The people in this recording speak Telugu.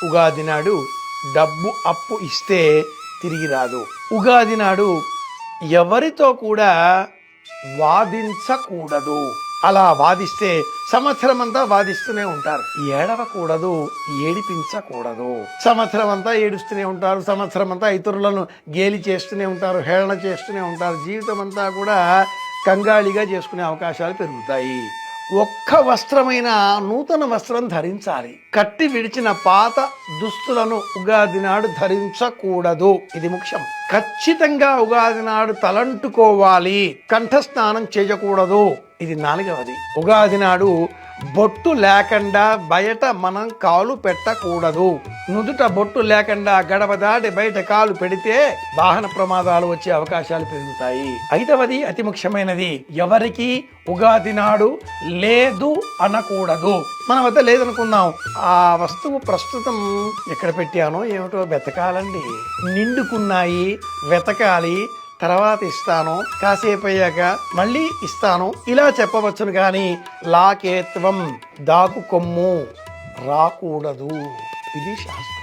ఉగాది నాడు డబ్బు అప్పు ఇస్తే తిరిగి రాదు. ఉగాది నాడు ఎవరితో కూడా వాదించకూడదు. అలా వాదిస్తే సంవత్సరం అంతా వాదిస్తూనే ఉంటారు. ఏడవకూడదు, ఏడిపించకూడదు. సంవత్సరం అంతా ఏడుస్తూనే ఉంటారు, సంవత్సరం అంతా ఇతరులను గేలి చేస్తూనే ఉంటారు, హేళన చేస్తూనే ఉంటారు. జీవితం అంతా కూడా కంగాళిగా చేసుకునే అవకాశాలు పెరుగుతాయి. ఒక్క వస్త్రమైన నూతన వస్త్రం ధరించాలి. కట్టి విడిచిన పాత దుస్తులను ఉగాది నాడు ధరించకూడదు. ఇది ముఖ్యం. ఖచ్చితంగా ఉగాది నాడు తలంటుకోవాలి. కంఠస్నానం చేయకూడదు. ఇది 4వది. ఉగాది నాడు బొట్టు లేకుండా బయట మనం కాలు పెట్టకూడదు. నుదుట బొట్టు లేకుండా గడప దాటి బయట కాలు పెడితే వాహన ప్రమాదాలు వచ్చే అవకాశాలు పెరుగుతాయి. 5వది అతి ముఖ్యమైనది, ఎవరికి ఉగాది నాడు లేదు అనకూడదు. మన వద్ద లేదనుకున్నాం, ఆ వస్తువు ప్రస్తుతం ఎక్కడ పెట్టానో ఏమిటో వెతకాలండి. నిండుకున్నాయి, వెతకాలి, తర్వాత ఇస్తాను, కాసేపు అయ్యాక మళ్ళీ ఇస్తాను, ఇలా చెప్పవచ్చును. కానీ లాకేత్వం, దాకు కొమ్ము రాకూడదు. ఇది శాస్త్రం.